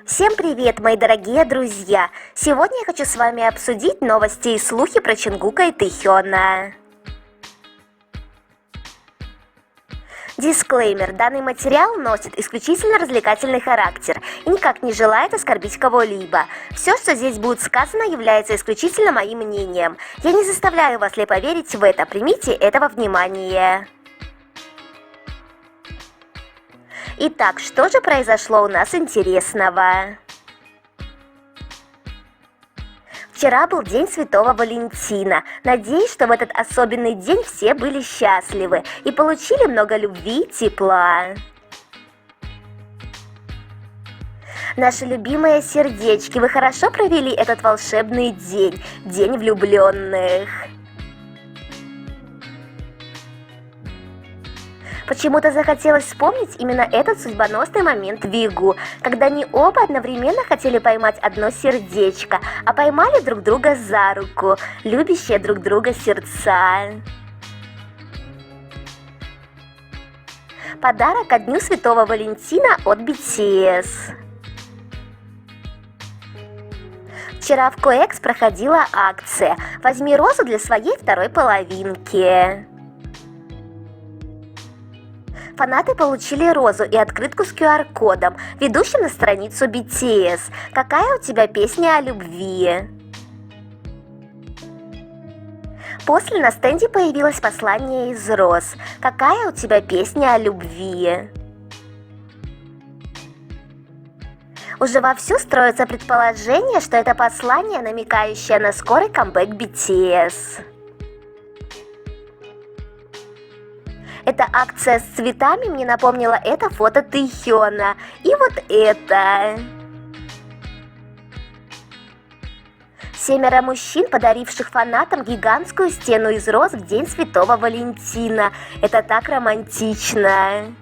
Всем привет, мои дорогие друзья! Сегодня я хочу с вами обсудить новости и слухи про Чонгука и Тэхёна. Дисклеймер. Данный материал носит исключительно развлекательный характер и никак не желает оскорбить кого-либо. Все, что здесь будет сказано, является исключительно моим мнением. Я не заставляю вас слепо верить в это, примите это во внимание. Итак, что же произошло у нас интересного? Вчера был День Святого Валентина. Надеюсь, что в этот особенный день все были счастливы и получили много любви и тепла. Наши любимые сердечки, вы хорошо провели этот волшебный день, День влюбленных. Почему-то захотелось вспомнить именно этот судьбоносный момент Вигу, когда они оба одновременно хотели поймать одно сердечко, а поймали друг друга за руку, любящие друг друга сердца. Подарок ко Дню Святого Валентина от BTS. Вчера в Коэкс проходила акция «Возьми розу для своей второй половинки». Фанаты получили розу и открытку с QR-кодом, ведущим на страницу BTS. Какая у тебя песня о любви? После на стенде появилось послание из роз. Какая у тебя песня о любви? Уже вовсю строится предположение, что это послание, намекающее на скорый камбэк BTS. Эта акция с цветами мне напомнила это фото Тэхёна. И вот это. 7 мужчин, подаривших фанатам гигантскую стену из роз в День Святого Валентина. Это так романтично.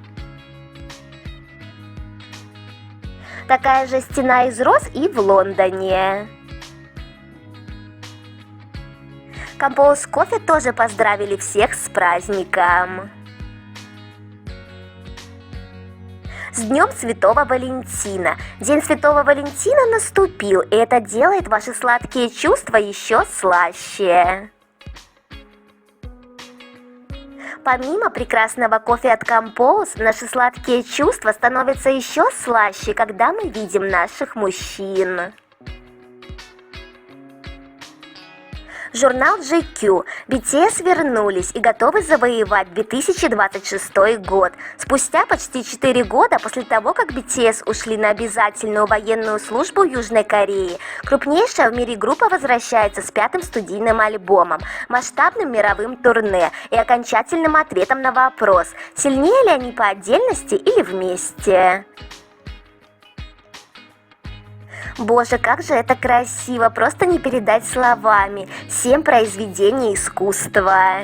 Такая же стена из роз и в Лондоне. Compose Coffee тоже поздравили всех с праздником. С Днем Святого Валентина! День Святого Валентина наступил, и это делает ваши сладкие чувства еще слаще. Помимо прекрасного кофе от Compose, наши сладкие чувства становятся еще слаще, когда мы видим наших мужчин. Журнал GQ. BTS вернулись и готовы завоевать 2026 год. Спустя почти 4 года после того, как BTS ушли на обязательную военную службу в Южной Корее, крупнейшая в мире группа возвращается с 5-м студийным альбомом, масштабным мировым турне и окончательным ответом на вопрос, сильнее ли они по отдельности или вместе. Боже, как же это красиво, просто не передать словами. 7 произведений искусства.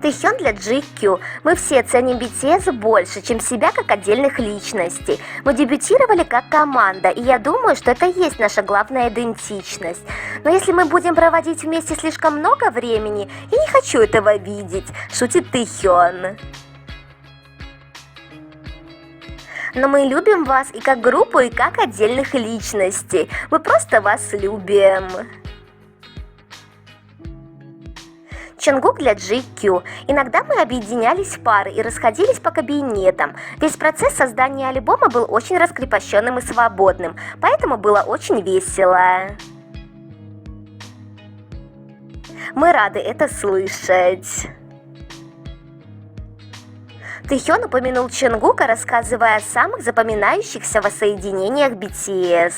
Тэхён для GQ. Мы все ценим BTS больше, чем себя как отдельных личностей. Мы дебютировали как команда, и я думаю, что это и есть наша главная идентичность. Но если мы будем проводить вместе слишком много времени, я не хочу этого видеть, шутит Тэхён. Но мы любим вас и как группу, и как отдельных личностей. Мы просто вас любим. Чонгук для GQ. Иногда мы объединялись в пары и расходились по кабинетам. Весь процесс создания альбома был очень раскрепощенным и свободным, поэтому было очень весело. Мы рады это слышать. Тэхён упомянул Чонгука, рассказывая о самых запоминающихся воссоединениях BTS.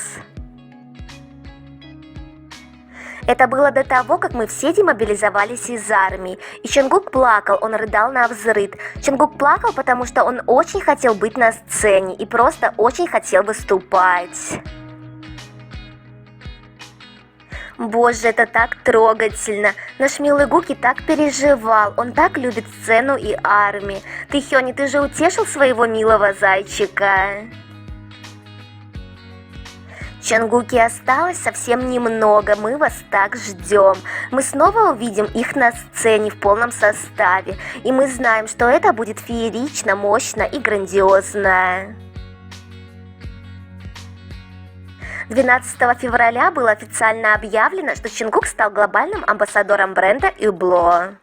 Это было до того, как мы все демобилизовались из армии. И Чонгук плакал, он рыдал навзрыд. Чонгук плакал, потому что он очень хотел быть на сцене и просто очень хотел выступать. Боже, это так трогательно. Наш милый Гуки так переживал. Он так любит сцену и армию. Тэхёни, ты же утешил своего милого зайчика? Чонгуки осталось совсем немного. Мы вас так ждем. Мы снова увидим их на сцене в полном составе. И мы знаем, что это будет феерично, мощно и грандиозно. 12 февраля было официально объявлено, что Чонгук стал глобальным амбассадором бренда Hublot.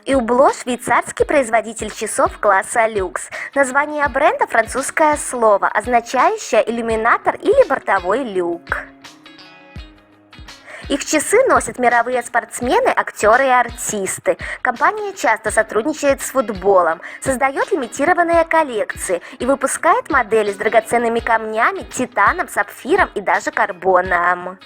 Hublot – швейцарский производитель часов класса люкс. Название бренда – французское слово, означающее иллюминатор или бортовой люк. Их часы носят мировые спортсмены, актеры и артисты. Компания часто сотрудничает с футболом, создает лимитированные коллекции и выпускает модели с драгоценными камнями, титаном, сапфиром и даже карбоном.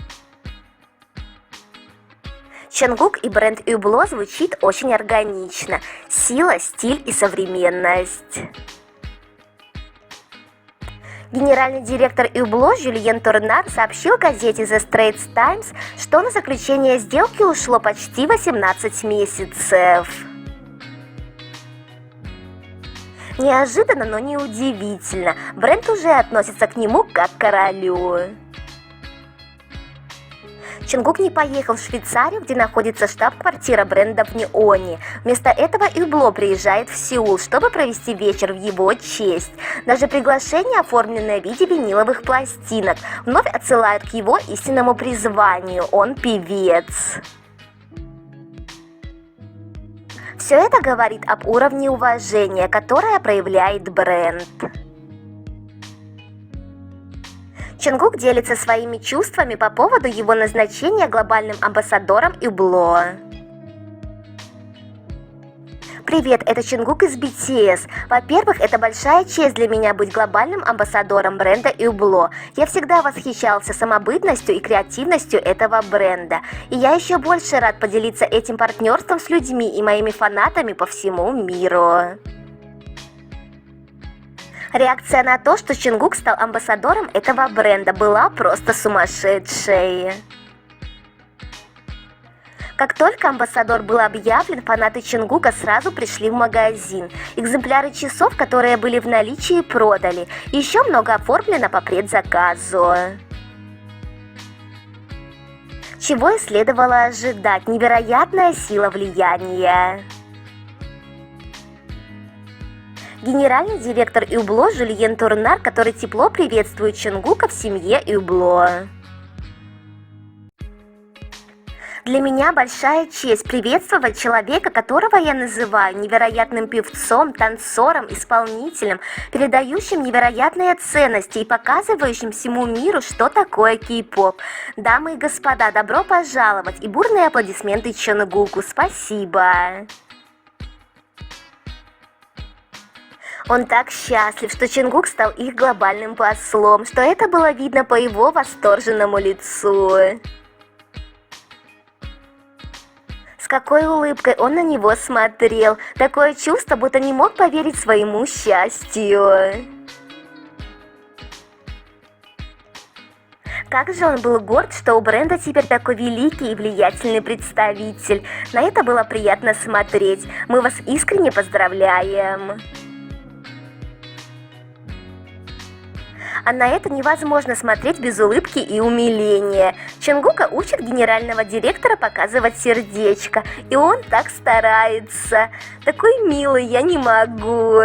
Чонгук и бренд Hublot звучит очень органично. Сила, стиль и современность. Генеральный директор Hublot Жюльен Турнар сообщил газете The Straits Times, что на заключение сделки ушло почти 18 месяцев. Неожиданно, но не удивительно. Бренд уже относится к нему как к королю. Чонгук не поехал в Швейцарию, где находится штаб-квартира бренда в Неоне. Вместо этого Hublot приезжает в Сеул, чтобы провести вечер в его честь. Даже приглашение, оформленное в виде виниловых пластинок, вновь отсылают к его истинному призванию – он певец. Все это говорит об уровне уважения, которое проявляет бренд. Чонгук делится своими чувствами по поводу его назначения глобальным амбассадором Hublot. Привет, это Чонгук из BTS. Во-первых, это большая честь для меня быть глобальным амбассадором бренда Hublot. Я всегда восхищался самобытностью и креативностью этого бренда. И я еще больше рад поделиться этим партнерством с людьми и моими фанатами по всему миру. Реакция на то, что Чонгук стал амбассадором этого бренда, была просто сумасшедшей. Как только амбассадор был объявлен, фанаты Чонгука сразу пришли в магазин. Экземпляры часов, которые были в наличии, продали. Еще много оформлено по предзаказу. Чего и следовало ожидать? Невероятная сила влияния. Генеральный директор Hublot Жюльен Турнар, который тепло приветствует Чонгука в семье Hublot. Для меня большая честь приветствовать человека, которого я называю невероятным певцом, танцором, исполнителем, передающим невероятные ценности и показывающим всему миру, что такое кей-поп. Дамы и господа, добро пожаловать и бурные аплодисменты Чонгуку. Спасибо! Он так счастлив, что Чонгук стал их глобальным послом, что это было видно по его восторженному лицу. С какой улыбкой он на него смотрел, такое чувство, будто не мог поверить своему счастью. Как же он был горд, что у бренда теперь такой великий и влиятельный представитель. На это было приятно смотреть. Мы вас искренне поздравляем. А на это невозможно смотреть без улыбки и умиления. Чонгука учит генерального директора показывать сердечко, и он так старается. Такой милый, я не могу.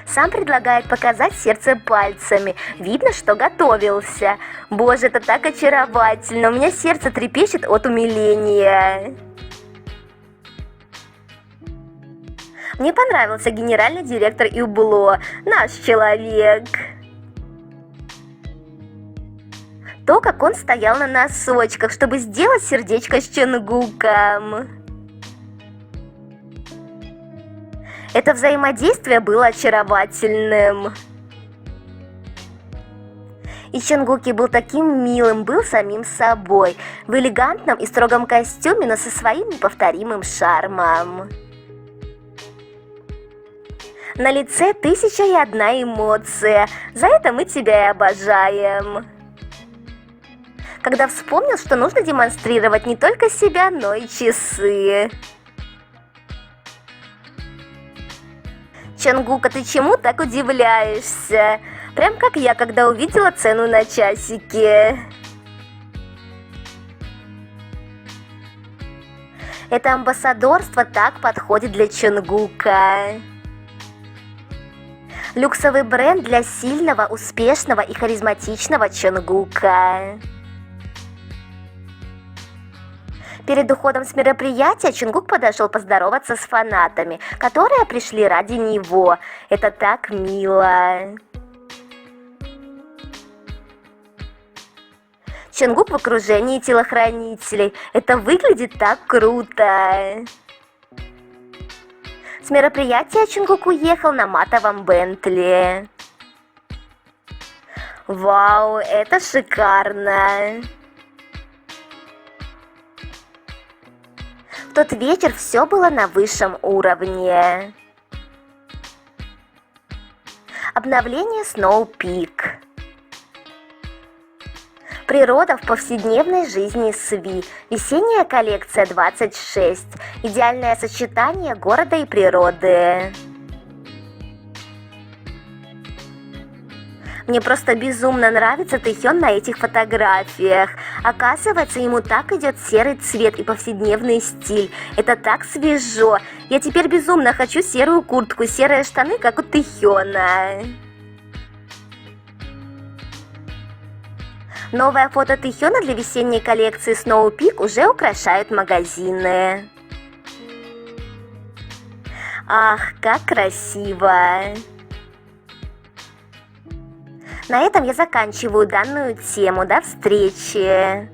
Сам предлагает показать сердце пальцами. Видно, что готовился. Боже, это так очаровательно. У меня сердце трепещет от умиления. Мне понравился генеральный директор Hublot, наш человек. То, как он стоял на носочках, чтобы сделать сердечко с Чонгуком. Это взаимодействие было очаровательным. И Чонгуки был таким милым, был самим собой, в элегантном и строгом костюме, но со своим неповторимым шармом. На лице 1001 эмоция, за это мы тебя и обожаем. Когда вспомнил, что нужно демонстрировать не только себя, но и часы. Чонгука, ты чему так удивляешься? Прям как я, когда увидела цену на часики. Это амбассадорство так подходит для Чонгука. Люксовый бренд для сильного, успешного и харизматичного Чонгука. Перед уходом с мероприятия Чонгук подошел поздороваться с фанатами, которые пришли ради него. Это так мило. Чонгук в окружении телохранителей. Это выглядит так круто. С мероприятия Чонгук уехал на матовом Бентли. Вау, это шикарно. В тот вечер все было на высшем уровне. Обновление Snow Peak. Природа в повседневной жизни СВИ. Весенняя коллекция 26. Идеальное сочетание города и природы. Мне просто безумно нравится Тэхён на этих фотографиях. Оказывается, ему так идет серый цвет и повседневный стиль. Это так свежо. Я теперь безумно хочу серую куртку, серые штаны, как у Тэхёна. Новое фото Тэхёна для весенней коллекции Snow Peak уже украшают магазины. Ах, как красиво! На этом я заканчиваю данную тему. До встречи!